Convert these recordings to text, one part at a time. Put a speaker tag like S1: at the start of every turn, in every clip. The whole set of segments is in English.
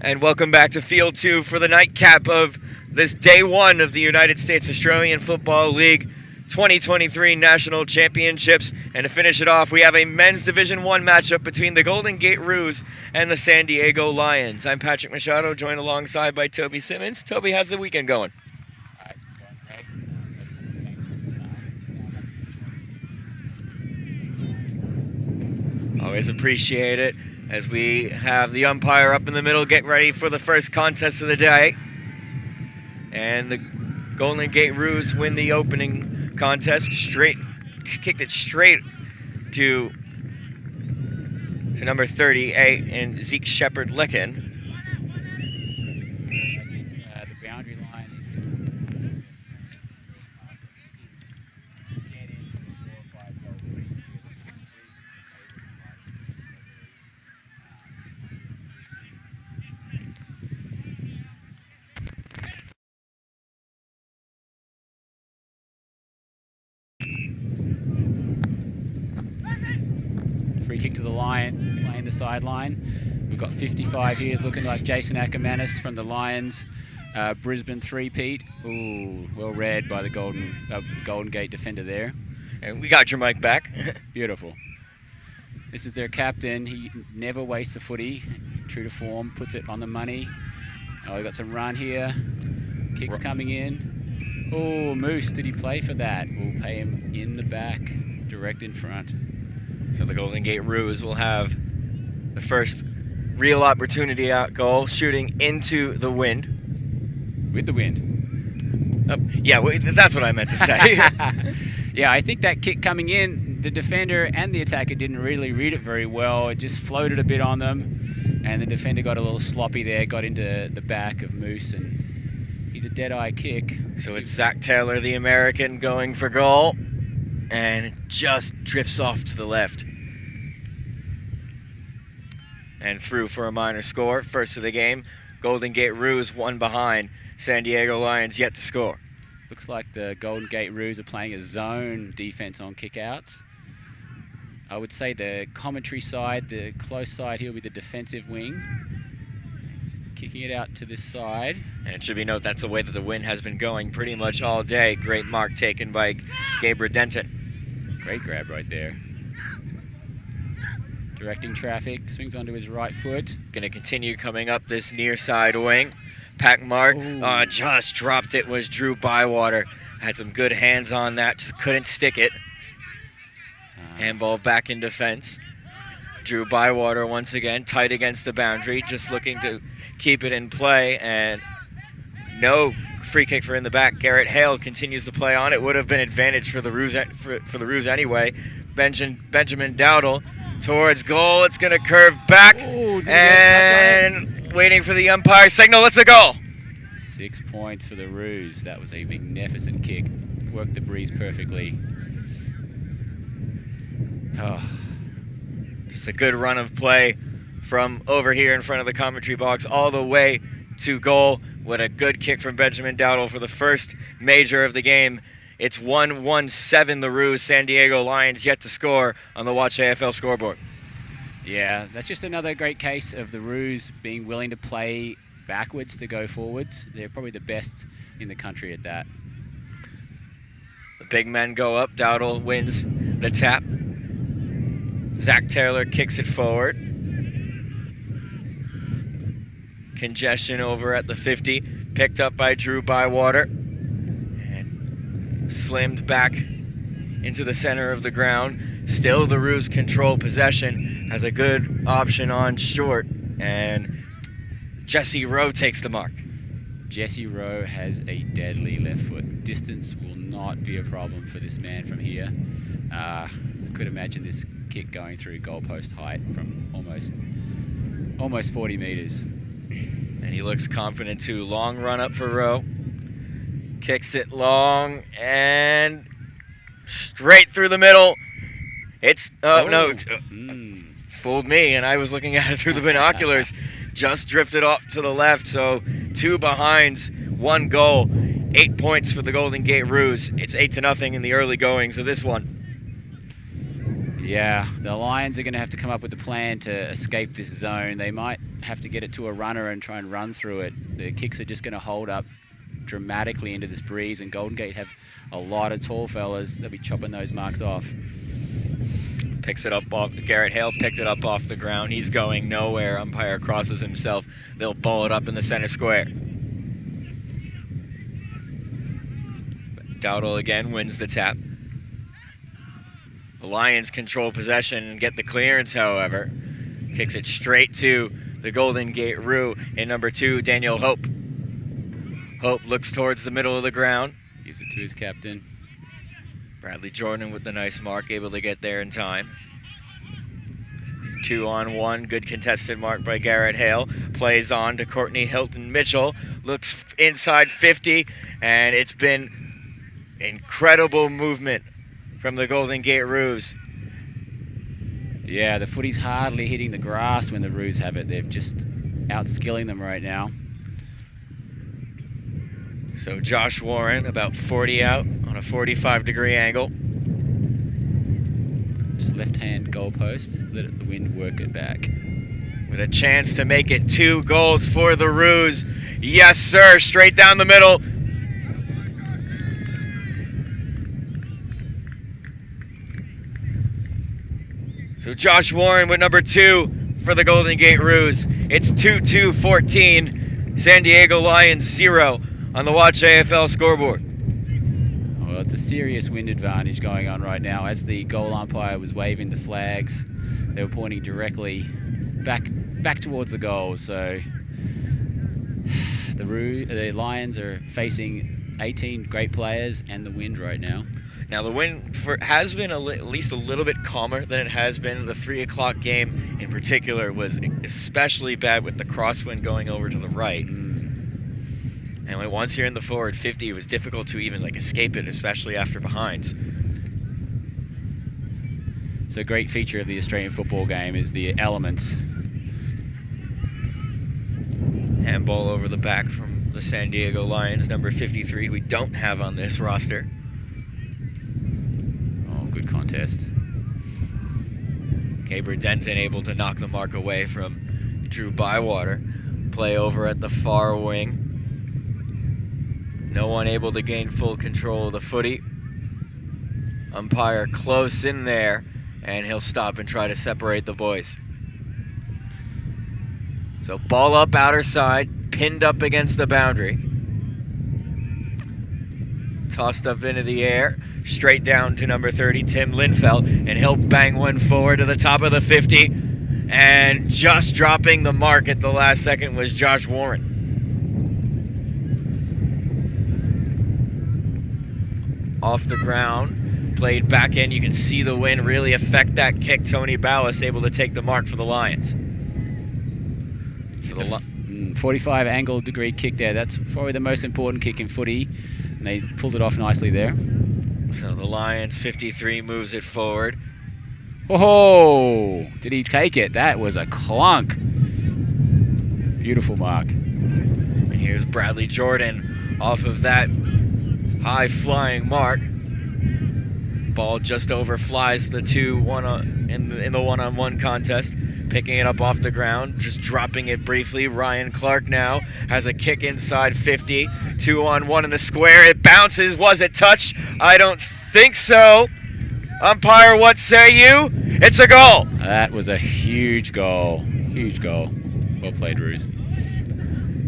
S1: And welcome back to Field 2 for the nightcap of this Day 1 of the United States Australian Football League 2023 National Championships. And to finish it off, we have a men's Division 1 matchup between the Golden Gate Roos and the San Diego Lions. I'm Patrick Machado, joined alongside by Toby Simmons. Toby, how's the weekend going? Always appreciate it as we have the umpire up in the middle, get ready for the first contest of the day. And the Golden Gate Roos win the opening contest, kicked it straight to number 38 in Zeke Shepard-Licken.
S2: The boundary line is free kick to the Lions, playing the sideline. We've got 55 years, looking like Jason Ackermanis from the Lions. Brisbane three-peat. Ooh, well read by the Golden Gate defender there.
S1: And we got your mic back.
S2: Beautiful. This is their captain. He never wastes a footy. True to form, puts it on the money. Oh, we got some run here. Kicks coming in. Oh, Moose, did he play for that? We'll pay him in the back, direct in front.
S1: So the Golden Gate Roos will have the first real opportunity at goal, shooting into the wind.
S2: With the wind.
S1: Yeah, that's what I meant to say.
S2: Yeah, I think that kick coming in, the defender and the attacker didn't really read it very well. It just floated a bit on them, and the defender got a little sloppy there, got into the back of Moose, and he's a dead-eye kick.
S1: So it's Zach Taylor, the American, going for goal. And it just drifts off to the left. And through for a minor score. First of the game, Golden Gate Roos one behind. San Diego Lions yet to score.
S2: Looks like the Golden Gate Roos are playing a zone defense on kickouts. I would say the commentary side, the close side here will be the defensive wing. Kicking it out to this side.
S1: And it should be noted that's the way that the wind has been going pretty much all day. Great mark taken by Gabriel Denton.
S2: Great grab right there. Directing traffic, swings onto his right foot.
S1: Going to continue coming up this near side wing. Pack mark, just dropped it, was Drew Bywater. Had some good hands on that, just couldn't stick it. Handball back in defense. Drew Bywater once again, tight against the boundary, just looking to keep it in play, and no free kick for in the back. Garrett Hale continues to play on. It would have been advantage for the Roos anyway. Benjamin Dowdle towards goal. It's going to curve back.
S2: Ooh,
S1: and waiting for the umpire signal. It's a goal.
S2: 6 points for the Roos. That was a magnificent kick. Worked the breeze perfectly. Oh.
S1: Just a good run of play from over here in front of the commentary box all the way to goal. What a good kick from Benjamin Dowdle for the first major of the game. It's 1-1-7 the Roos. San Diego Lions yet to score on the Watch AFL scoreboard.
S2: Yeah, that's just another great case of the Roos being willing to play backwards to go forwards. They're probably the best in the country at that.
S1: The big men go up. Dowdle wins the tap. Zach Taylor kicks it forward. Congestion over at the 50, picked up by Drew Bywater and slimmed back into the center of the ground. Still the Roos control possession, has a good option on short, and Jesse Rowe takes the mark.
S2: Jesse Rowe has a deadly left foot. Distance will not be a problem for this man from here. I could imagine this kick going through goalpost height from almost 40 meters.
S1: And he looks confident too. Long run up for Rowe. Kicks it long and straight through the middle. It's, fooled me, and I was looking at it through the binoculars. Just drifted off to the left, so 2 behinds, 1 goal. 8 points for the Golden Gate Roos. It's 8-0 in the early goings of this one.
S2: Yeah, the Lions are going to have to come up with a plan to escape this zone. They might have to get it to a runner and try and run through it. The kicks are just going to hold up dramatically into this breeze, and Golden Gate have a lot of tall fellas. They'll be chopping those marks off.
S1: Picks it up off. Garrett Hale picked it up off the ground. He's going nowhere. Umpire crosses himself. They'll ball it up in the center square. Dowdle again wins the tap. The Lions control possession and get the clearance, however. Kicks it straight to the Golden Gate Roo in number 2, Daniel Hope. Hope looks towards the middle of the ground.
S2: Gives it to his captain.
S1: Bradley Jordan with the nice mark, able to get there in time. 2-on-1, good contested mark by Garrett Hale. Plays on to Courtney Hilton Mitchell. Looks inside 50, and it's been incredible movement from the Golden Gate Roos.
S2: Yeah, the footy's hardly hitting the grass when the Roos have it. They're just outskilling them right now.
S1: So Josh Warren about 40 out on a 45-degree angle.
S2: Just left-hand goalpost. Let the wind work it back.
S1: With a chance to make it 2 goals for the Roos. Yes, sir. Straight down the middle. So Josh Warren with number 2 for the Golden Gate Roos. It's 2-2-14. San Diego Lions 0 on the Watch AFL scoreboard.
S2: Well, it's a serious wind advantage going on right now. As the goal umpire was waving the flags, they were pointing directly back towards the goal. So the Lions are facing 18 great players and the wind right now.
S1: Now the wind has been at least a little bit calmer than it has been. The 3 o'clock game in particular was especially bad with the crosswind going over to the right. And once you're in the forward 50, it was difficult to even escape it, especially after behinds.
S2: It's a great feature of the Australian football game is the elements.
S1: Handball over the back from the San Diego Lions, number 53, we don't have on this roster.
S2: Oh, good contest.
S1: Gabriel Denton able to knock the mark away from Drew Bywater. Play over at the far wing. No one able to gain full control of the footy. Umpire close in there, and he'll stop and try to separate the boys. So ball up outer side, pinned up against the boundary. Tossed up into the air, straight down to number 30, Tim Linfeld, and he'll bang one forward to the top of the 50. And just dropping the mark at the last second was Josh Warren. Off the ground, played back in. You can see the wind really affect that kick. Tony Ballas able to take the mark for the Lions. So
S2: 45 angle degree kick there. That's probably the most important kick in footy. And they pulled it off nicely there.
S1: So the Lions 53 moves it forward.
S2: Oh, did he take it? That was a clunk. Beautiful mark.
S1: And here's Bradley Jordan off of that high flying mark. Ball just over flies the 2-1 in the one-on-one contest. Picking it up off the ground, just dropping it briefly. Ryan Clark now has a kick inside 50. 2-on-1 in the square. It bounces. Was it touched? I don't think so. Umpire, what say you? It's a goal.
S2: That was a huge goal. Huge goal. Well played, Roos.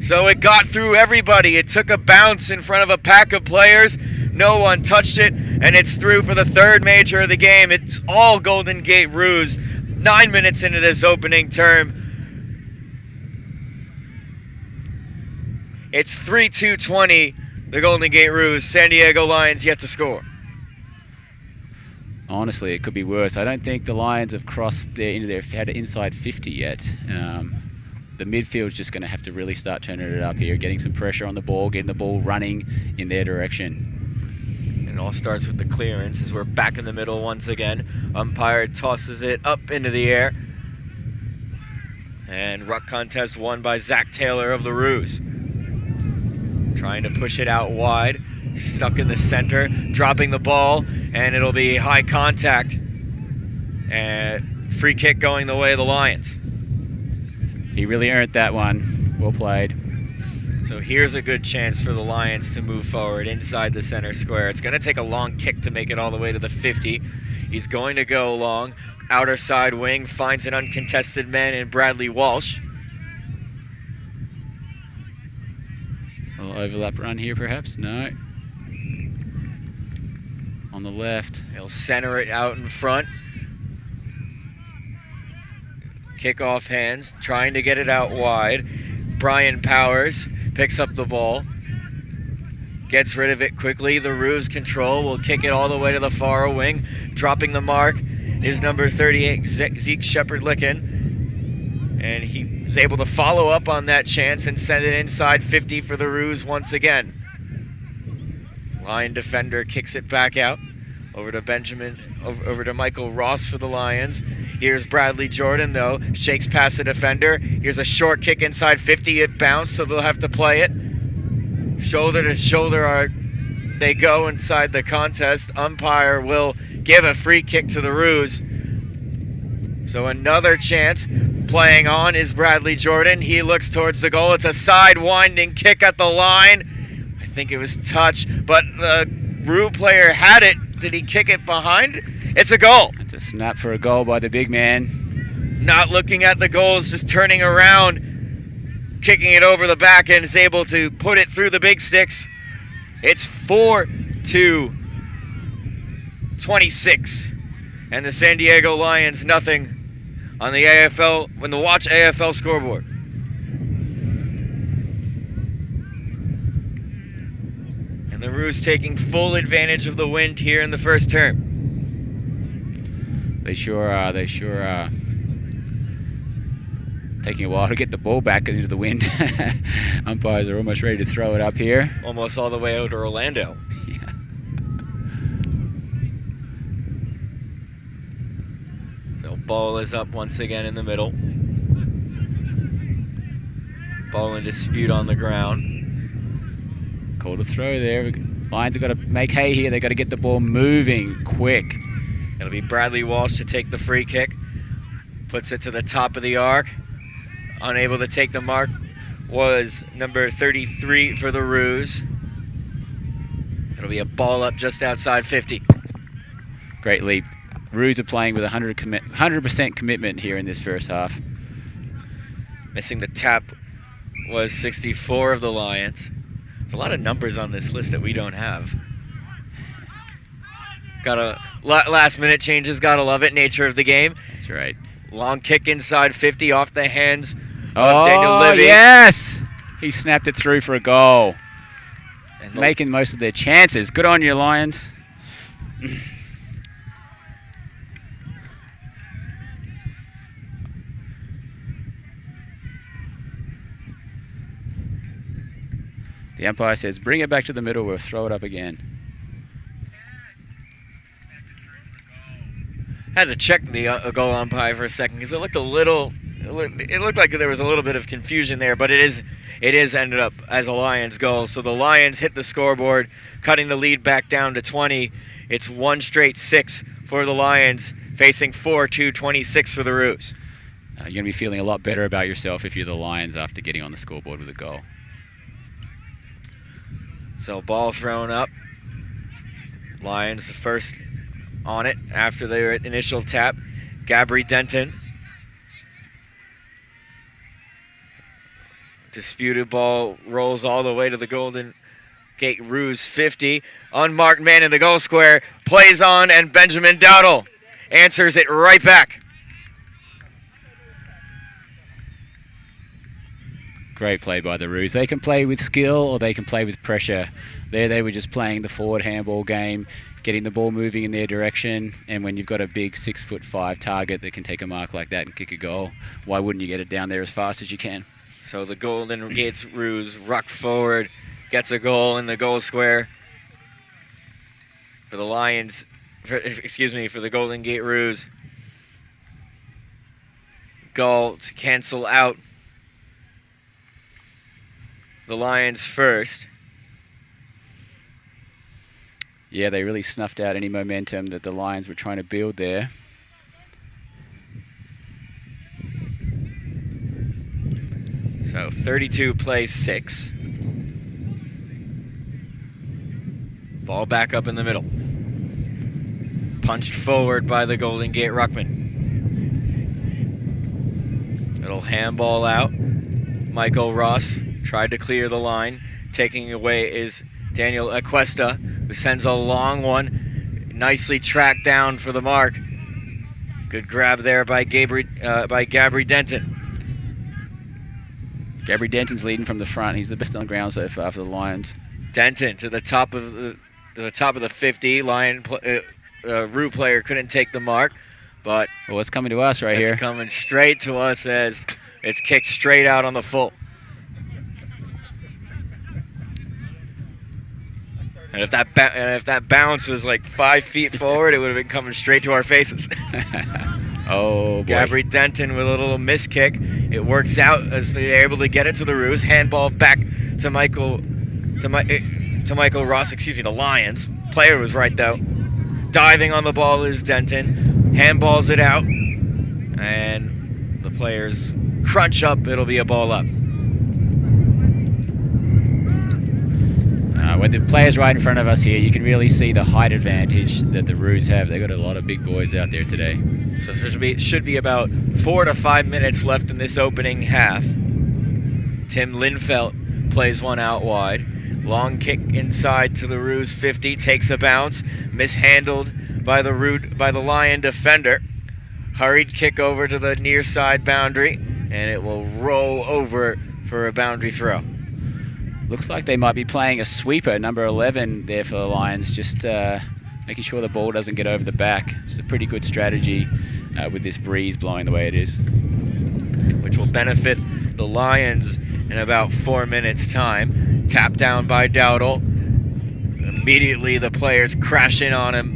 S1: So it got through everybody. It took a bounce in front of a pack of players. No one touched it, and it's through for the third major of the game. It's all Golden Gate Roos. 9 minutes into this opening term. It's 3-2-20. The Golden Gate Roos. San Diego Lions yet to score.
S2: Honestly, it could be worse. I don't think the Lions have crossed had an inside 50 yet. The midfield's just going to have to really start turning it up here, getting some pressure on the ball, getting the ball running in their direction.
S1: It all starts with the clearance as we're back in the middle once again. Umpire tosses it up into the air. And ruck contest won by Zach Taylor of the Roos. Trying to push it out wide. Stuck in the center, dropping the ball, and it'll be high contact. And free kick going the way of the Lions.
S2: He really earned that one. Well played.
S1: So here's a good chance for the Lions to move forward inside the center square. It's going to take a long kick to make it all the way to the 50. He's going to go long. Outer side wing, finds an uncontested man in Bradley Walsh.
S2: A little overlap run here, perhaps? No. On the left.
S1: He'll center it out in front. Kickoff hands, trying to get it out wide. Brian Powers picks up the ball. Gets rid of it quickly. The Roos control will kick it all the way to the far wing. Dropping the mark is number 38, Zeke Shepard-Licken. And he was able to follow up on that chance and send it inside 50 for the Roos once again. Lion defender kicks it back out. Over to Michael Ross for the Lions. Here's Bradley Jordan, though. Shakes past the defender. Here's a short kick inside 50. It bounced, so they'll have to play it. Shoulder to shoulder they go inside the contest. Umpire will give a free kick to the Roos. So another chance. Playing on is Bradley Jordan. He looks towards the goal. It's a side-winding kick at the line. I think it was touch, but the Roo player had it. Did he kick it behind? It's a goal.
S2: It's a snap for a goal by the big man.
S1: Not looking at the goals, just turning around, kicking it over the back, and is able to put it through the big sticks. It's 4-26. And the San Diego Lions nothing on the AFL, when the Watch AFL scoreboard. And the Roos taking full advantage of the wind here in the first term.
S2: They sure are. They sure are. Taking a while to get the ball back into the wind. Umpires are almost ready to throw it up here.
S1: Almost all the way out to Orlando.
S2: Yeah.
S1: So ball is up once again in the middle. Ball in dispute on the ground.
S2: Called a throw there. Lions have got to make hay here. They've got to get the ball moving quick.
S1: It'll be Bradley Walsh to take the free kick. Puts it to the top of the arc. Unable to take the mark was number 33 for the Roos. It'll be a ball up just outside 50.
S2: Great leap. Roos are playing with 100% commitment here in this first half.
S1: Missing the tap was 64 of the Lions. There's a lot of numbers on this list that we don't have. Got a last minute changes, gotta love it, nature of the game.
S2: That's right.
S1: Long kick inside 50 off the hands of Daniel Livy.
S2: Yes! He snapped it through for a goal. And making most of their chances. Good on you, Lions. The umpire says, bring it back to the middle, we'll throw it up again.
S1: Had to check the goal umpire for a second because it looked a little. It looked like there was a little bit of confusion there, but it is ended up as a Lions goal. So the Lions hit the scoreboard, cutting the lead back down to 20. It's one straight 6 for the Lions, facing 4-26 for the Roos.
S2: You're going to be feeling a lot better about yourself if you're the Lions after getting on the scoreboard with a goal.
S1: So ball thrown up. Lions the first on it after their initial tap. Gabri Denton. Disputed ball rolls all the way to the Golden Gate Roos 50. Unmarked man in the goal square. Plays on, and Benjamin Dowdle answers it right back.
S2: Great play by the Roos. They can play with skill or they can play with pressure. There they were just playing the forward handball game, getting the ball moving in their direction, and when you've got a big 6'5" target that can take a mark like that and kick a goal, why wouldn't you get it down there as fast as you can?
S1: So the Golden Gates Roos ruck forward, gets a goal in the goal square for the Lions, for the Golden Gate Roos. Goal to cancel out the Lions first.
S2: Yeah, they really snuffed out any momentum that the Lions were trying to build there.
S1: So 32 plays 6. Ball back up in the middle. Punched forward by the Golden Gate Ruckman. Little handball out. Michael Ross tried to clear the line. Taking away is Daniel Acuesta, who sends a long one. Nicely tracked down for the mark. Good grab there by Gabri Denton.
S2: Gabri Denton's leading from the front. He's the best on the ground so far for the Lions.
S1: Denton to the top of the 50. Rue player couldn't take the mark, but
S2: well, it's coming to us right here.
S1: It's coming straight to us as it's kicked straight out on the full. And if that bounce was like 5 feet forward, it would have been coming straight to our faces.
S2: Oh, boy.
S1: Gabri Denton with a little miss kick. It works out as they're able to get it to the Roos. Handball back to Michael Ross. Excuse me, the Lions. Player was right though. Diving on the ball is Denton. Handballs it out, and the players crunch up. It'll be a ball up.
S2: When the players right in front of us here, you can really see the height advantage that the Roos have. They've got a lot of big boys out there today.
S1: So there should be about 4 to 5 minutes left in this opening half. Tim Linfelt plays one out wide. Long kick inside to the Roos 50, takes a bounce, mishandled by the Lion defender. Hurried kick over to the near side boundary, and it will roll over for a boundary throw.
S2: Looks like they might be playing a sweeper, number 11 there for the Lions, just making sure the ball doesn't get over the back. It's a pretty good strategy with this breeze blowing the way it is.
S1: Which will benefit the Lions in about 4 minutes' time. Tap down by Dowdle. Immediately the players crash in on him,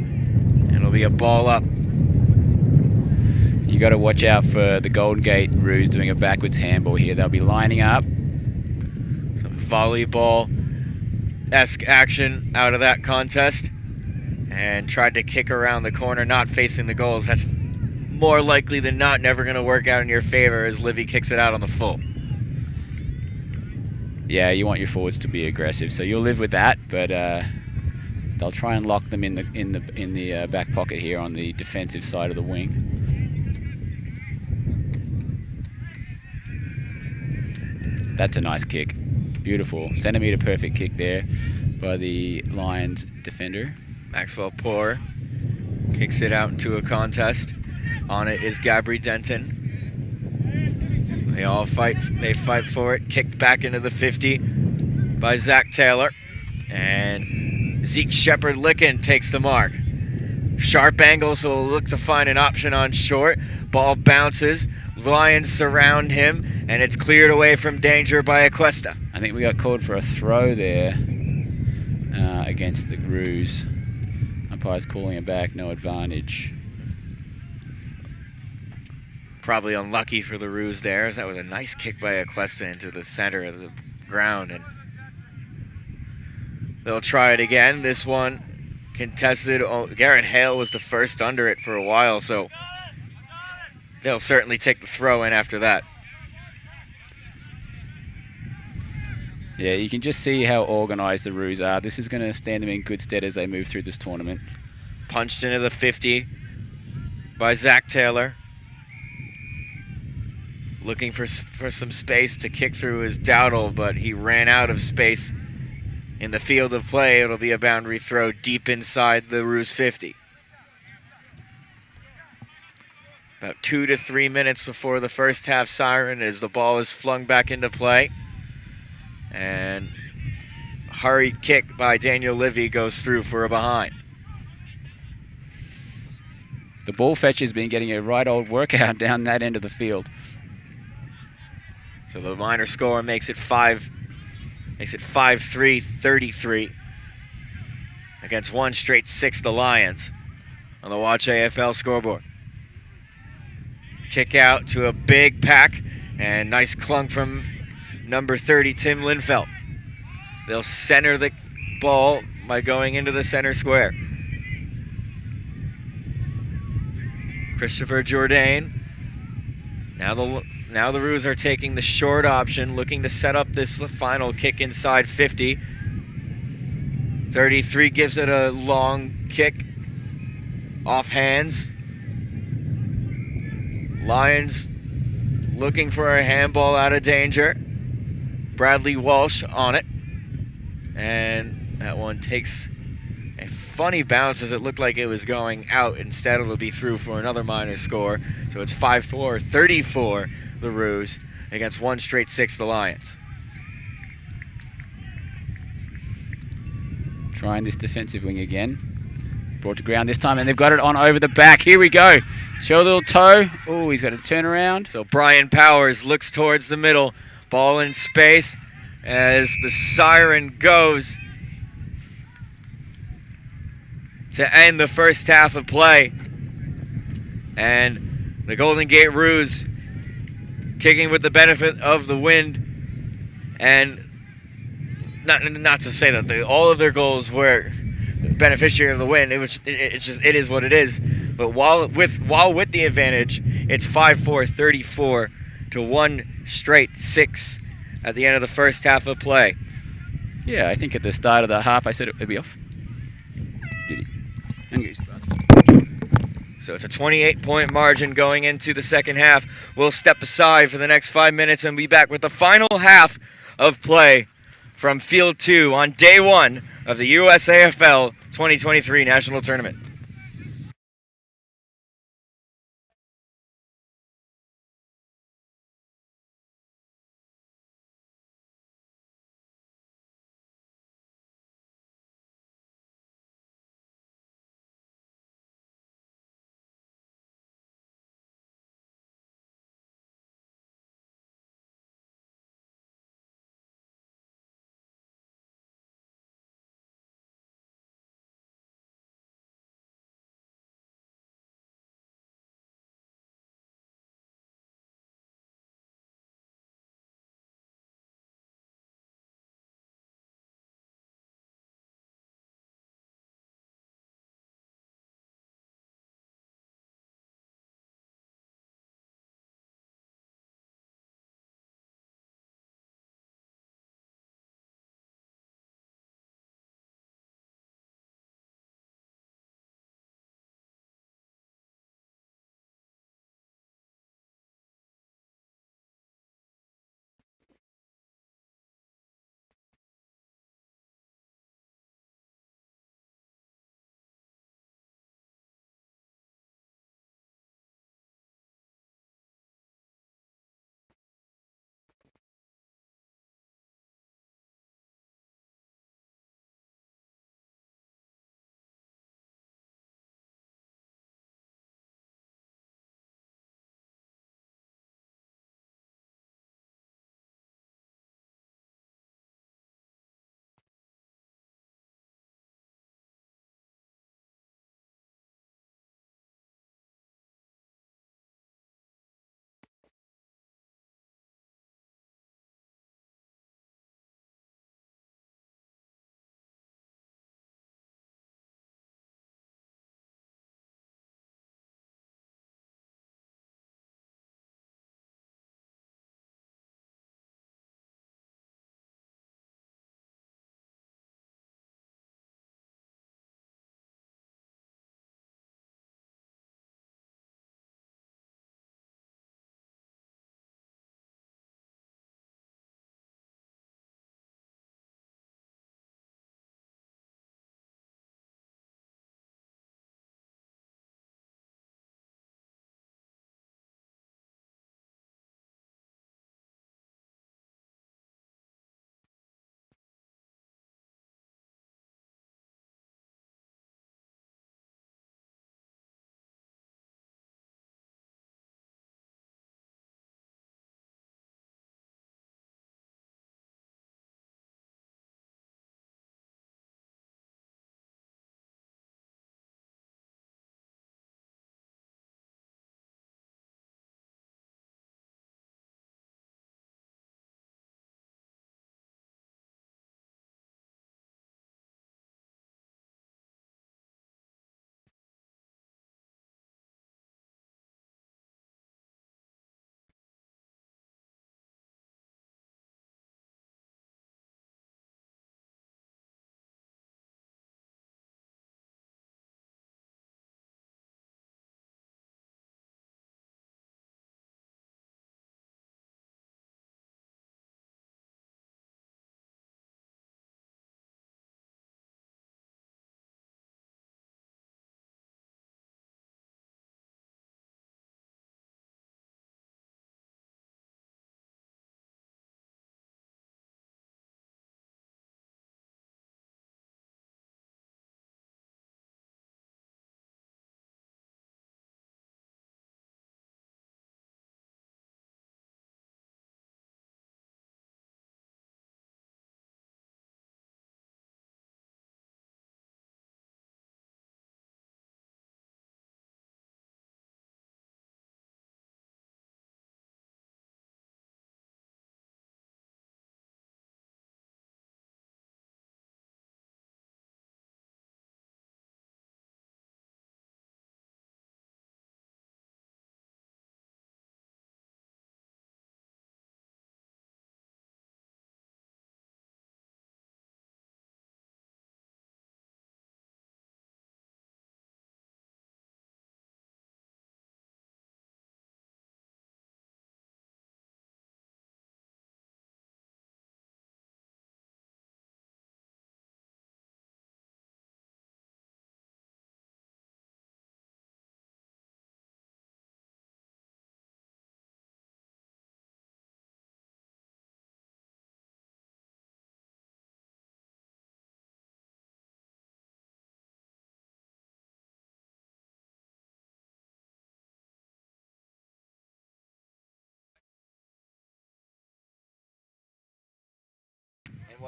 S1: and it'll be a ball up.
S2: You got to watch out for the Golden Gate Roos doing a backwards handball here. They'll be lining up.
S1: Volleyball-esque action out of that contest, and tried to kick around the corner, not facing the goals. That's more likely than not never going to work out in your favor as Livy kicks it out on the full.
S2: Yeah, you want your forwards to be aggressive, so you'll live with that, but they'll try and lock them in the back pocket here on the defensive side of the wing. That's a nice kick. Beautiful. Centimetre perfect kick there by the Lions defender. Maxwell Poor
S1: kicks it out into a contest. On it is Gabri Denton. They all fight. They fight for it. Kicked back into the 50 by Zach Taylor. And Zeke Shepard-Licken takes the mark. Sharp angle, so we'll look to find an option on short. Ball bounces. Lions surround him, and it's cleared away from danger by Acuesta.
S2: I think we got called for a throw there against the Roos. Umpire's calling it back, no advantage.
S1: Probably unlucky for the Roos there, as that was a nice kick by Acuesta into the center of the ground. And they'll try it again. This one contested. Oh, Garrett Hale was the first under it for a while, so they'll certainly take the throw in after that.
S2: Yeah, you can just see how organized the Roos are. This is going to stand them in good stead as they move through this tournament.
S1: Punched into the 50 by Zach Taylor. Looking for some space to kick through is Dowdle, but he ran out of space in the field of play. It'll be a boundary throw deep inside the Roos 50. About 2 to 3 minutes before the first half siren as the ball is flung back into play. And hurried kick by Daniel Livy goes through for a behind.
S2: The ball fetcher's been getting a right old workout down that end of the field.
S1: So the minor score makes it 5-3-33 against one straight 6, the Lions, on the Watch AFL scoreboard. Kick out to a big pack, and nice clunk from number 30, Tim Linfelt. They'll center the ball by going into the center square. Christopher Jourdain. Now now the Roos are taking the short option, looking to set up this final kick inside 50. 33 gives it a long kick off hands. Lions looking for a handball out of danger. Bradley Walsh on it. And that one takes a funny bounce as it looked like it was going out. Instead, it'll be through for another minor score. So it's 5-4, 34 the Roos against 1 straight 6 the Lions.
S2: Trying this defensive wing again. Brought to ground this time, and they've got it on over the back. Here we go. Show a little toe. Oh, he's got to turn around.
S1: So Brian Powers looks towards the middle. Ball in space as the siren goes to end the first half of play. And the Golden Gate Roos kicking with the benefit of the wind. And not to say that all of their goals were beneficiary of the win. It is what it is. But while with the advantage, it's 5-4, 34 to 1 straight 6 at the end of the first half of play.
S2: Yeah, I think at the start of the half I said it would be off. Did he? And go to the bathroom.
S1: So it's a 28-point margin going into the second half. We'll step aside for the next 5 minutes and be back with the final half of play from Field 2 on day 1 of the USAFL 2023 National Tournament.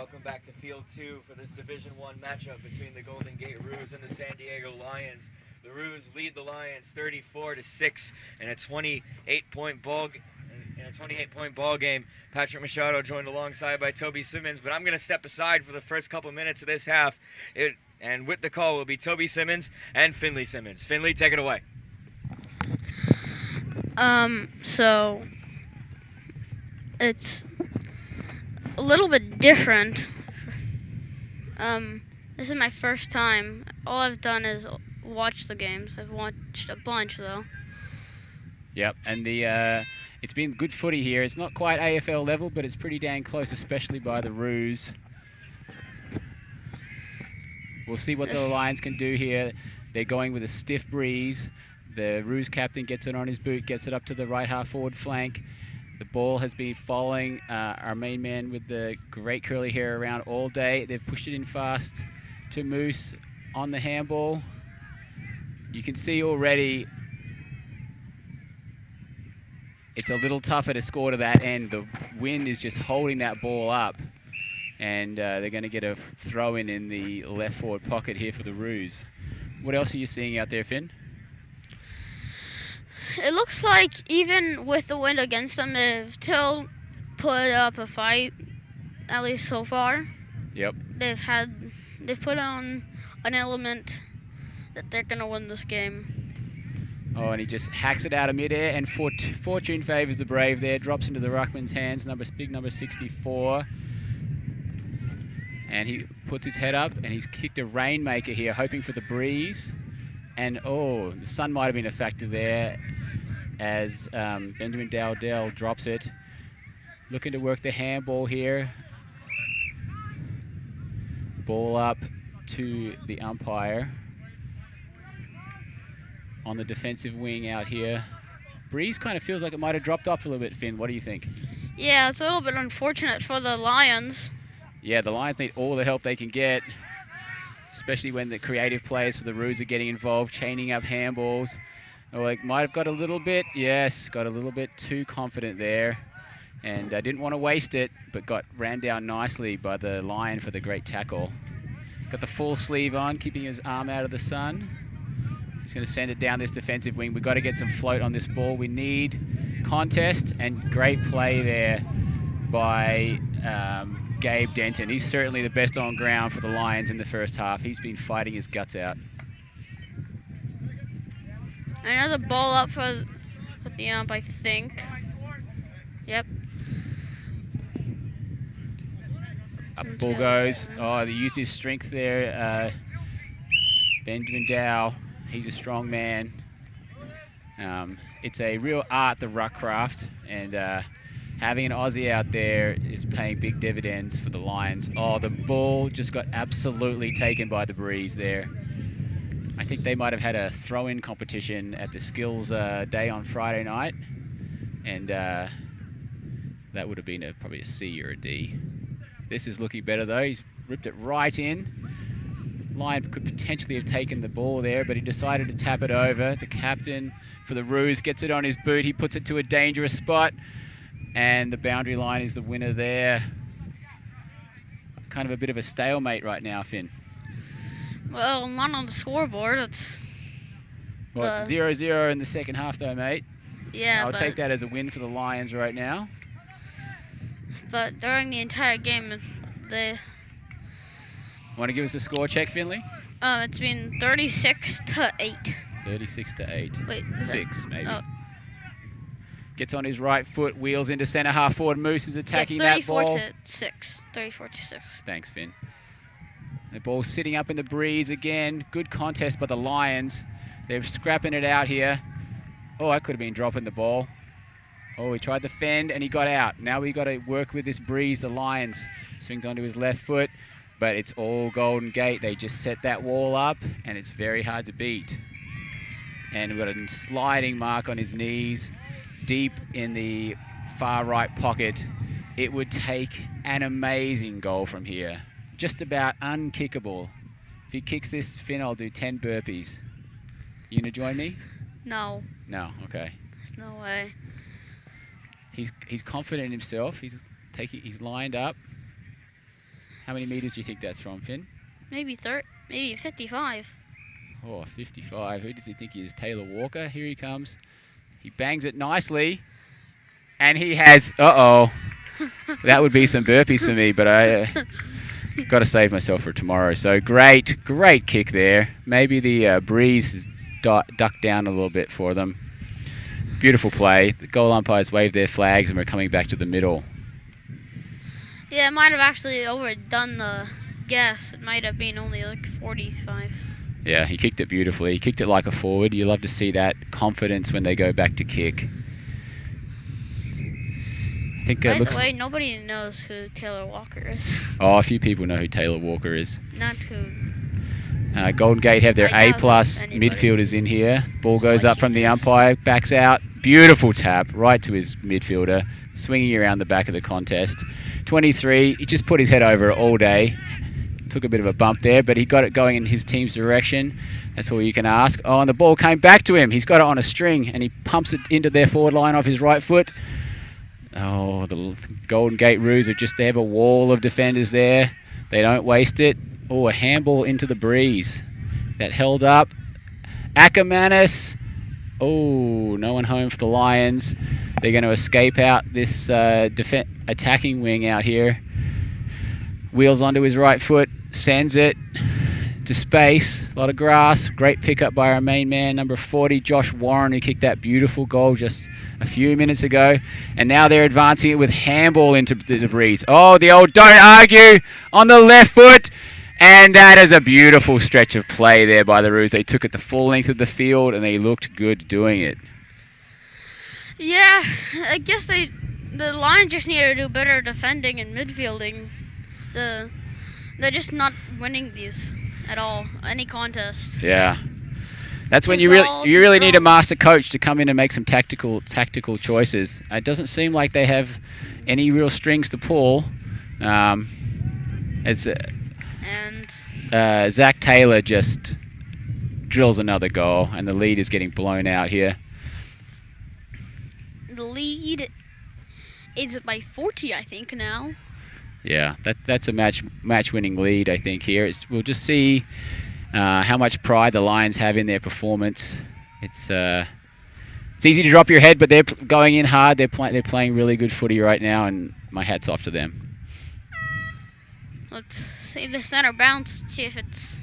S1: Welcome back to Field 2 for this Division I matchup between the Golden Gate Roos and the San Diego Lions. The Roos lead the Lions 34-6 in a 28-point ball game. Patrick Machado joined alongside by Toby Simmons, but I'm going to step aside for the first couple minutes of this half. And with the call will be Toby Simmons and Finley Simmons. Finley, take it away.
S3: So it's a little bit different. This is my first time. All I've done is watch the games. I've watched a bunch though.
S2: Yep, and it's been good footy here. It's not quite AFL level, but it's pretty dang close, especially by the Roos. We'll see what the Lions can do here. They're going with a stiff breeze. The Roos captain gets it on his boot, gets it up to the right half forward flank. The ball has been following our main man with the great curly hair around all day. They've pushed it in fast to Moose on the handball. You can see already it's a little tougher to score to that end. The wind is just holding that ball up. And they're going to get a throw in the left forward pocket here for the Roos. What else are you seeing out there, Finn?
S3: It looks like even with the wind against them, they've still put up a fight, at least so far.
S2: Yep.
S3: They've put on an element that they're gonna win this game.
S2: Oh, and he just hacks it out of midair, and fortune favours the brave there. Drops into the ruckman's hands, big number 64. And he puts his head up, and he's kicked a rainmaker here, hoping for the breeze. And, oh, the sun might have been a factor there as Benjamin Dowdell drops it. Looking to work the handball here. Ball up to the umpire. On the defensive wing out here. Breeze kind of feels like it might have dropped off a little bit, Finn. What do you think?
S3: Yeah, it's a little bit unfortunate for the Lions.
S2: Yeah, the Lions need all the help they can get, especially when the creative players for the Roos are getting involved, chaining up handballs. Oh, like might have got a little bit, yes, got a little bit too confident there. And didn't want to waste it, but got ran down nicely by the Lion for the great tackle. Got the full sleeve on, keeping his arm out of the sun. He's going to send it down this defensive wing. We've got to get some float on this ball. We need contest, and great play there by Gabe Denton. He's certainly the best on ground for the Lions in the first half. He's been fighting his guts out.
S3: Another ball up for the ump, I think. Yep.
S2: Up the ball goes. Oh, they used his strength there. Benjamin Dow, he's a strong man. It's a real art, the ruck craft, and having an Aussie out there is paying big dividends for the Lions. Oh, the ball just got absolutely taken by the breeze there. I think they might have had a throw-in competition at the skills day on Friday night, and that would have been probably a C or a D. This is looking better though. He's ripped it right in. Lion could potentially have taken the ball there, but he decided to tap it over. The captain for the Roos gets it on his boot. He puts it to a dangerous spot. And the boundary line is the winner there. Kind of a bit of a stalemate right now, Finn.
S3: Well, not on the scoreboard. It's
S2: 0-0 in the second half though, mate.
S3: Yeah,
S2: I'll take that as a win for the Lions right now.
S3: But during the entire game,
S2: Want to give us a score check, Finley?
S3: it's been 36-8.
S2: 36-8.
S3: Wait,
S2: 6 maybe.
S3: Oh.
S2: Gets on his right foot, wheels into centre half forward. Moose is attacking
S3: Yeah,
S2: that ball.
S3: 34-6. 34-6.
S2: Thanks, Finn. The ball sitting up in the breeze again. Good contest by the Lions. They're scrapping it out here. Oh, I could have been dropping the ball. Oh, he tried to fend and he got out. Now we got to work with this breeze. The Lions swings onto his left foot, but it's all Golden Gate. They just set that wall up and it's very hard to beat. And we've got a sliding mark on his knees, deep in the far right pocket. It would take an amazing goal from here. Just about unkickable. If he kicks this, Finn, I'll do 10 burpees. You gonna join me?
S3: No.
S2: No, okay.
S3: There's no way.
S2: He's confident in himself. He's lined up. How many meters do you think that's from, Finn?
S3: Maybe 55.
S2: Oh, 55. Who does he think he is? Taylor Walker. Here he comes. He bangs it nicely. And he has... Uh-oh. That would be some burpees for me, but I got to save myself for tomorrow. So great kick there. Maybe the breeze has ducked down a little bit for them. Beautiful play. The goal umpires waved their flags and we're coming back to the middle.
S3: Yeah, it might have actually overdone the guess. It might have been only like 45.
S2: Yeah, he kicked it beautifully. He kicked it like a forward. You love to see that confidence when they go back to kick. I think
S3: By the way, nobody knows who Taylor Walker is.
S2: Oh, a few people know who Taylor Walker is.
S3: Not who.
S2: Golden Gate have their A-plus midfielders in here. Ball goes up from the umpire, backs out. Beautiful tap right to his midfielder, swinging around the back of the contest. 23, he just put his head over it all day. Took a bit of a bump there, but he got it going in his team's direction. That's all you can ask. Oh, and the ball came back to him. He's got it on a string, and he pumps it into their forward line off his right foot. Oh, the Golden Gate Roos they have a wall of defenders there. They don't waste it. Oh, a handball into the breeze. That held up. Ackermanis. Oh, no one home for the Lions. They're going to escape out this attacking wing out here. Wheels onto his right foot, sends it to space. A lot of grass. Great pickup by our main man, number 40, Josh Warren, who kicked that beautiful goal just a few minutes ago. And now they're advancing it with handball into the breeze. Oh, the old don't argue on the left foot. And that is a beautiful stretch of play there by the Roos. They took it the full length of the field and they looked good doing it.
S3: Yeah, I guess the Lions just need to do better defending and midfielding. They're just not winning these at all, any contest.
S2: Yeah. That's when you really need a master coach to come in and make some tactical choices. It doesn't seem like they have any real strings to pull. Zach Taylor just drills another goal, and the lead is getting blown out here.
S3: The lead is by 40, I think, now.
S2: Yeah, that's a match-winning lead, I think, here. We'll just see how much pride the Lions have in their performance. It's easy to drop your head, but they're going in hard. They're playing really good footy right now, and my hat's off to them.
S3: Let's see the center bounce, see if it's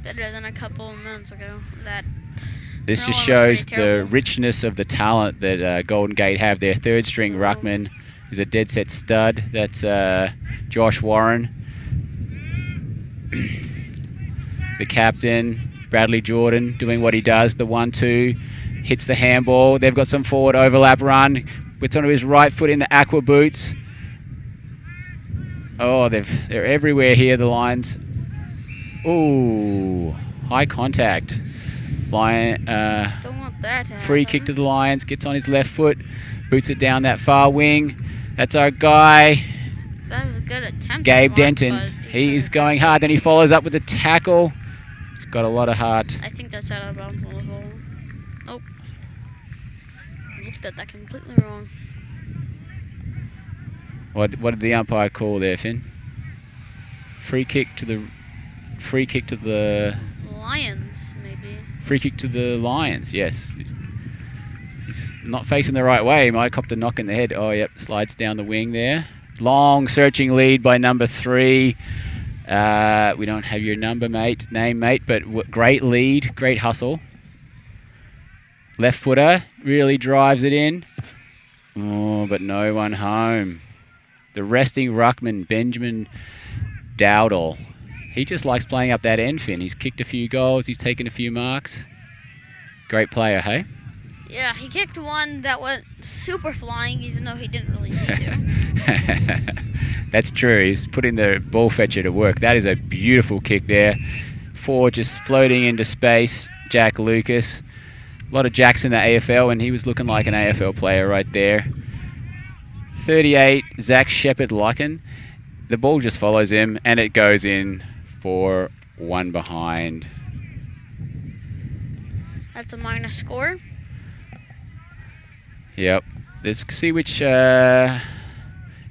S3: better than a couple of minutes ago.
S2: This just shows the richness of the talent that Golden Gate have. Their third-string ruckman is a dead-set stud. That's Josh Warren. The captain, Bradley Jordan, doing what he does. The 1-2, hits the handball. They've got some forward overlap run. Puts onto his right foot in the aqua boots. Oh, they're everywhere here, the Lions. Ooh, high contact. Don't
S3: want that to
S2: free
S3: happen.
S2: kick to the Lions. Gets on his left foot, boots it down that far wing. That's our guy.
S3: That was a good attempt.
S2: Gabe Denton. He's going hard. Then he follows up with a tackle. He's got a lot of heart.
S3: I think that's out of bounds on the hole. Nope. I looked at that completely wrong.
S2: What did the umpire call there, Finn? Free kick to the
S3: Lions, maybe.
S2: Free kick to the Lions, yes. He's not facing the right way. He might have copped a knock in the head. Oh, yep, slides down the wing there. Long searching lead by number 3. We don't have your name, mate, but great lead, great hustle. Left footer really drives it in. Oh, but no one home. The resting ruckman, Benjamin Dowdle. He just likes playing up that end, Finn. He's kicked a few goals. He's taken a few marks. Great player, hey?
S3: Yeah, he kicked one that went super flying, even though he didn't really need to.
S2: That's true. He's putting the ball fetcher to work. That is a beautiful kick there. 4 just floating into space. Jack Lucas. A lot of Jacks in the AFL, and he was looking like an AFL player right there. 38, Zach Shepherd-Lucken. The ball just follows him, and it goes in for 1 behind.
S3: That's a minus score.
S2: Yep. Let's see which... it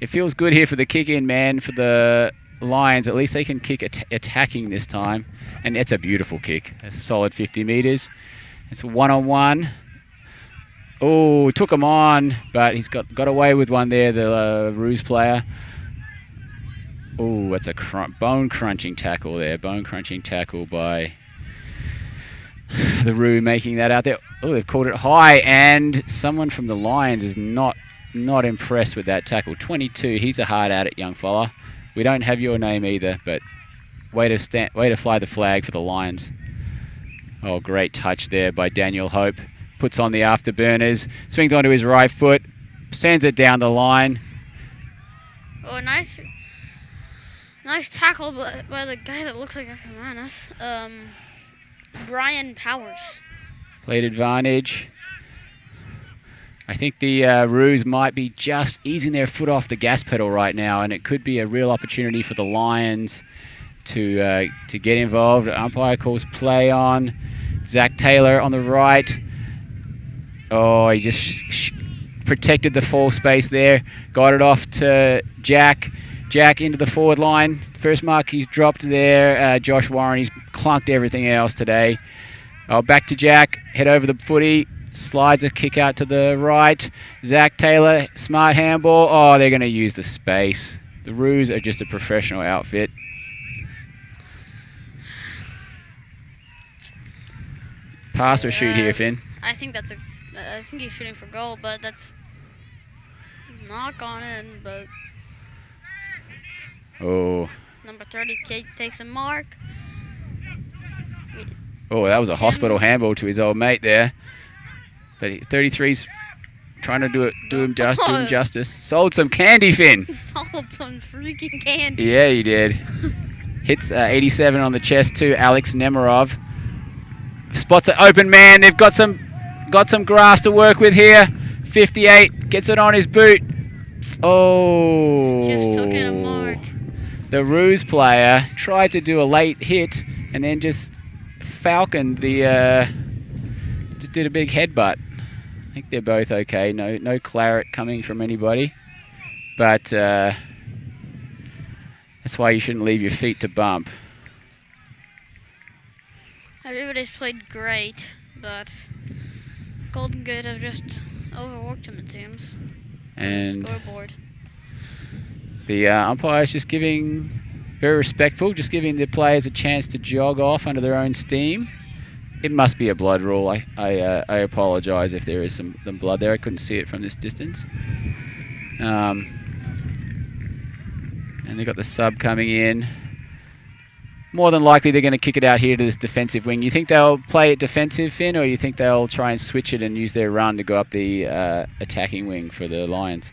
S2: feels good here for the kick-in man for the Lions, at least they can kick attacking this time. And it's a beautiful kick. It's a solid 50 metres. It's a one-on-one. Oh, took him on, but he's got away with one there, the Roos player. Oh, that's a bone-crunching tackle there. Bone-crunching tackle by the Roo making that out there. Oh, they've called it high, and someone from the Lions is not impressed with that tackle. 22, he's a hard at it, young fella. We don't have your name either, but way to fly the flag for the Lions. Oh, great touch there by Daniel Hope. Puts on the afterburners, swings onto his right foot, sends it down the line.
S3: Oh, nice tackle by the guy that looks like a Kamanis. Brian Powers.
S2: Played advantage. I think the Roos might be just easing their foot off the gas pedal right now, and it could be a real opportunity for the Lions to get involved. Umpire calls play on. Zach Taylor on the right. Oh, he just protected the fall space there. Got it off to Jack. Jack into the forward line. First mark he's dropped there. Josh Warren, he's clunked everything else today. Oh, back to Jack. Head over the footy. Slides a kick out to the right. Zach Taylor, smart handball. Oh, they're going to use the space. The Roos are just a professional outfit. Pass or shoot here, Finn?
S3: I think he's shooting for goal, but that's not gone in. But
S2: oh,
S3: number 30 takes a mark.
S2: Oh, that was a hospital handball to his old mate there. But 33's trying to do him justice. Sold some candy, Finn.
S3: Sold some freaking candy.
S2: Yeah, he did. Hits 87 on the chest too. Alex Nemirov spots an open man. They've got some grass to work with here. 58 gets it on his boot. Oh,
S3: just took in a mark.
S2: The Roos player tried to do a late hit and then just falconed just did a big headbutt. I think they're both okay. No claret coming from anybody, but that's why you shouldn't leave your feet to bump.
S3: Everybody's played great, but Golden Gate have just overworked him, it seems.
S2: And
S3: scoreboard.
S2: The umpire's just very respectful, just giving the players a chance to jog off under their own steam. It must be a blood rule. I apologise if there is some blood there. I couldn't see it from this distance. And they've got the sub coming in. More than likely they're going to kick it out here to this defensive wing. You think they'll play it defensive, Finn, or you think they'll try and switch it and use their run to go up the attacking wing for the Lions?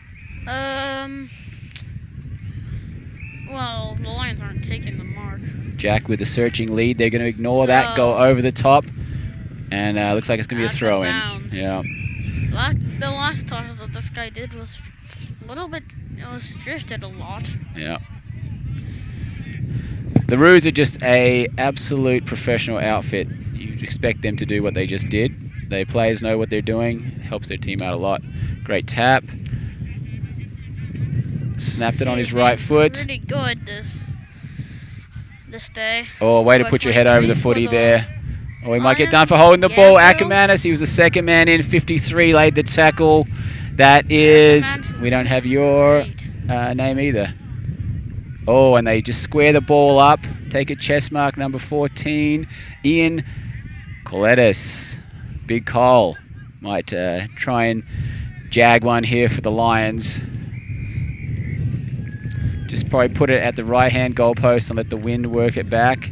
S3: Well, the Lions aren't taking the mark.
S2: Jack with the searching lead. They're going to ignore that, go over the top, and looks like it's going to be a throw-in. Yeah.
S3: The last toss that this guy did was a little bit, it was drifted a lot.
S2: Yeah. The Roos are just a absolute professional outfit. You'd expect them to do what they just did. The players know what they're doing. Helps their team out a lot. Great tap. Snapped it on his right foot.
S3: Pretty good this day.
S2: Oh, way to put your head over the footy there. Oh, he might get done for holding the ball. Ackermanis, he was the second man in. 53 laid the tackle. That is, we don't have your name either. Oh, and they just square the ball up. Take a chest mark, number 14. Ian Coletis. Big Cole might try and jag one here for the Lions. Just probably put it at the right-hand goalpost and let the wind work it back.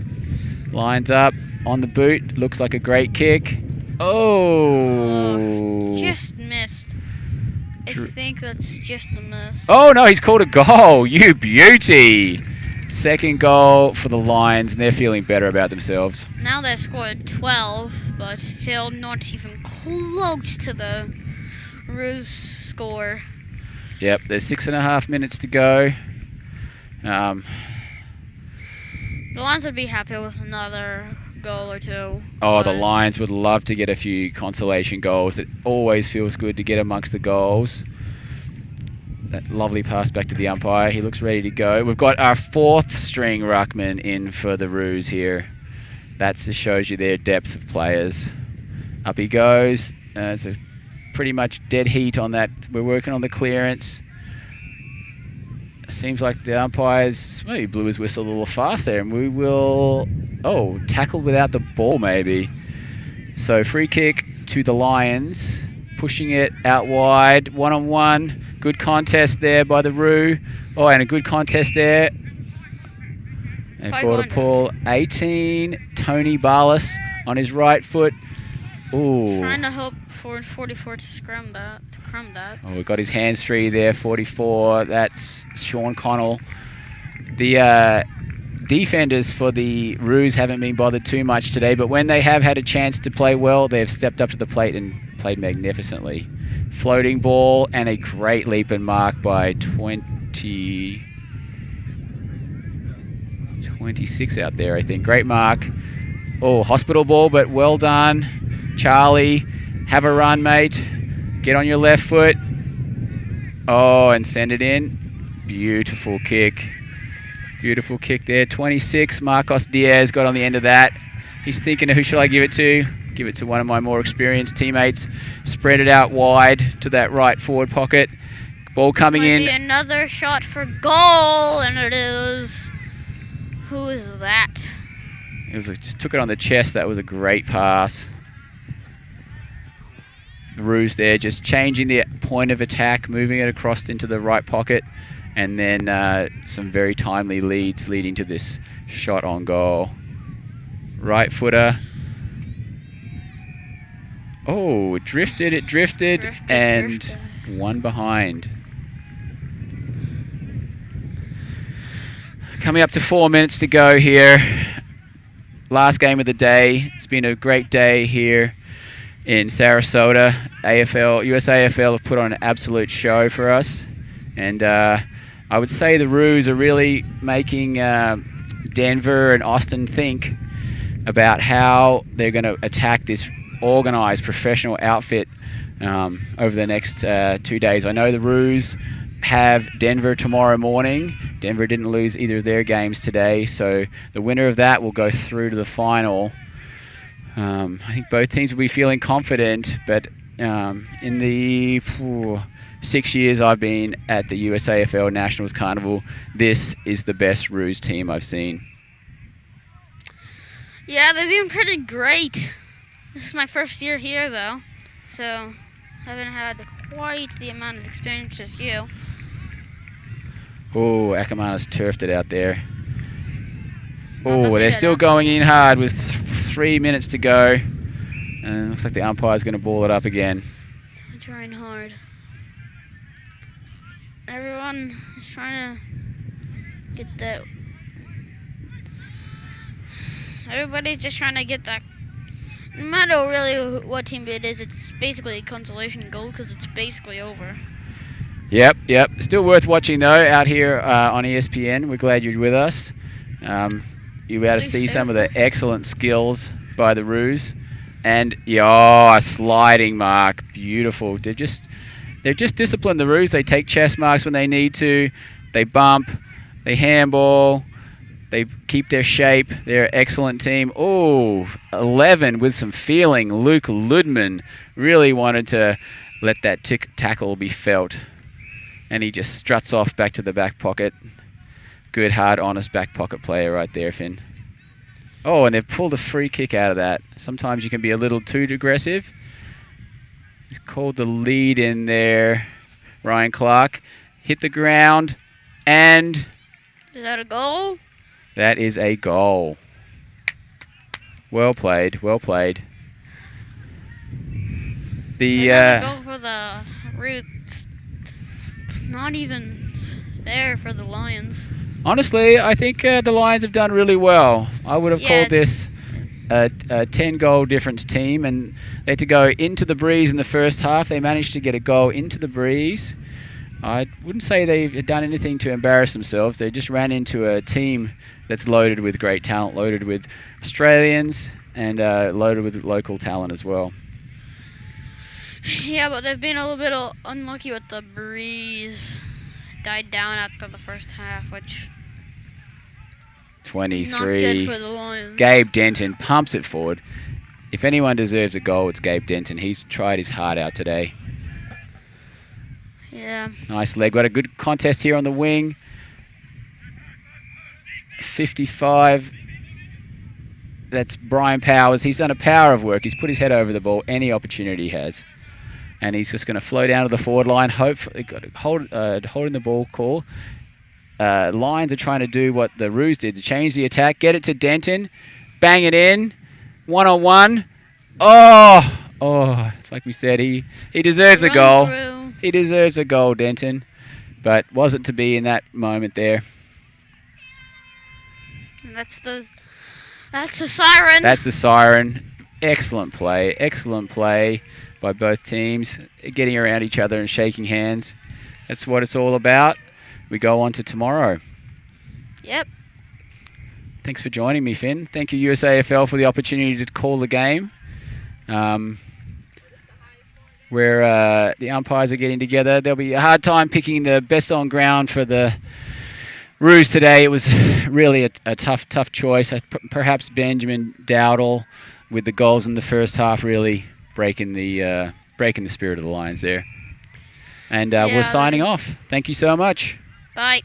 S2: Lines up on the boot. Looks like a great kick. Oh.
S3: Just missed. I think that's just a miss.
S2: Oh, no, he's called a goal. You beauty. Second goal for the Lions, and they're feeling better about themselves.
S3: Now they've scored 12, but still not even close to the Roos score.
S2: Yep, there's 6.5 minutes to go.
S3: The Lions would be happy with another goal or two.
S2: Oh, the Lions would love to get a few consolation goals. It always feels good to get amongst the goals. That lovely pass back to the umpire. He looks ready to go. We've got our 4th string ruckman in for the Roos here. That just shows you their depth of players. Up he goes. It's a pretty much dead heat on that. We're working on the clearance. Seems like the umpires, well, he blew his whistle a little fast there, and we will, tackled without the ball maybe. So free kick to the Lions, pushing it out wide, 1-on-1. Good contest there by the Roo. Oh, and a good contest there. And ball to pull 18, Tony Barlas on his right foot. Ooh.
S3: Trying to hope for 44 to crumb that.
S2: Oh, we've got his hands free there, 44. That's Sean Connell. The defenders for the Roos haven't been bothered too much today, but when they have had a chance to play well, they've stepped up to the plate and played magnificently. Floating ball and a great leap and mark by 26 out there, I think. Great mark. Oh, hospital ball, but well done. Charlie, have a run, mate. Get on your left foot. Oh, and send it in. Beautiful kick. Beautiful kick there. 26, Marcos Diaz got on the end of that. He's thinking, who should I give it to? Give it to one of my more experienced teammates. Spread it out wide to that right forward pocket. Ball coming in.
S3: Be another shot for goal, and it is. Who is that?
S2: It was just took it on the chest. That was a great pass. The Roos there just changing the point of attack, moving it across into the right pocket, and then some very timely leads leading to this shot on goal. Right footer. Oh, it drifted, and one behind. Coming up to 4 minutes to go here. Last game of the day. It's been a great day here in Sarasota. USAFL have put on an absolute show for us. And I would say the Roos are really making Denver and Austin think about how they're going to attack this organised professional outfit over the next 2 days. I know the Roos have Denver tomorrow morning. Denver didn't lose either of their games today, so the winner of that will go through to the final. I think both teams will be feeling confident, but in the 6 years I've been at the USAFL Nationals Carnival, this is the best Roos team I've seen.
S3: Yeah, they've been pretty great. This is my first year here, though, so haven't had quite the amount of experience as you.
S2: Oh, Akamana's turfed it out there. Oh, they're still going in hard with 3 minutes to go. And looks like the umpire's going to ball it up again.
S3: Trying hard. Everyone is trying to get that. Everybody's just trying to get that. No matter really what team it is, it's basically a consolation goal because it's basically over.
S2: Yep. Still worth watching, though, out here on ESPN. We're glad you're with us. You'll be able to see some of the excellent skills by the Roos. And, a sliding mark. Beautiful. They're just disciplined, the Roos. They take chest marks when they need to. They bump. They handball. They keep their shape. They're an excellent team. Oh, 11 with some feeling. Luke Ludman really wanted to let that tackle be felt. And he just struts off back to the back pocket. Good, hard, honest back pocket player right there, Finn. Oh, and they've pulled a free kick out of that. Sometimes you can be a little too aggressive. He's called the lead in there. Ryan Clark hit the ground, and...
S3: Is that a goal?
S2: That is a goal. Well played, well played.
S3: Another goal for the Roots. It's not even fair for the Lions.
S2: Honestly, I think the Lions have done really well. I would have called this a 10-goal difference team, and they had to go into the breeze in the first half. They managed to get a goal into the breeze. I wouldn't say they've done anything to embarrass themselves. They just ran into a team that's loaded with great talent, loaded with Australians, and loaded with local talent as well.
S3: Yeah, but they've been a little bit unlucky with the breeze. died down after the first half, which
S2: 23.
S3: not good for the Lions.
S2: Gabe Denton pumps it forward. If anyone deserves a goal, it's Gabe Denton. He's tried his heart out today.
S3: Yeah.
S2: Nice leg. Got a good contest here on the wing. 55. That's Brian Powers. He's done a power of work. He's put his head over the ball any opportunity he has. And he's just going to flow down to the forward line. Hopefully, got to holding the ball call. Lions are trying to do what the Roos did, to change the attack. Get it to Denton. Bang it in. 1-on-1. Oh, it's like we said, he deserves a goal.
S3: Through.
S2: He deserves a goal, Denton. But wasn't to be in that moment there.
S3: And that's the siren.
S2: That's the siren. Excellent play by both teams. Getting around each other and shaking hands. That's what it's all about. We go on to tomorrow.
S3: Yep.
S2: Thanks for joining me, Finn. Thank you, USAFL, for the opportunity to call the game. Where the umpires are getting together. There'll be a hard time picking the best on ground for the Roos today. It was really a tough choice. Perhaps Benjamin Dowdle with the goals in the first half really breaking the spirit of the Lions there. And we're signing off. Thank you so much.
S3: Bye.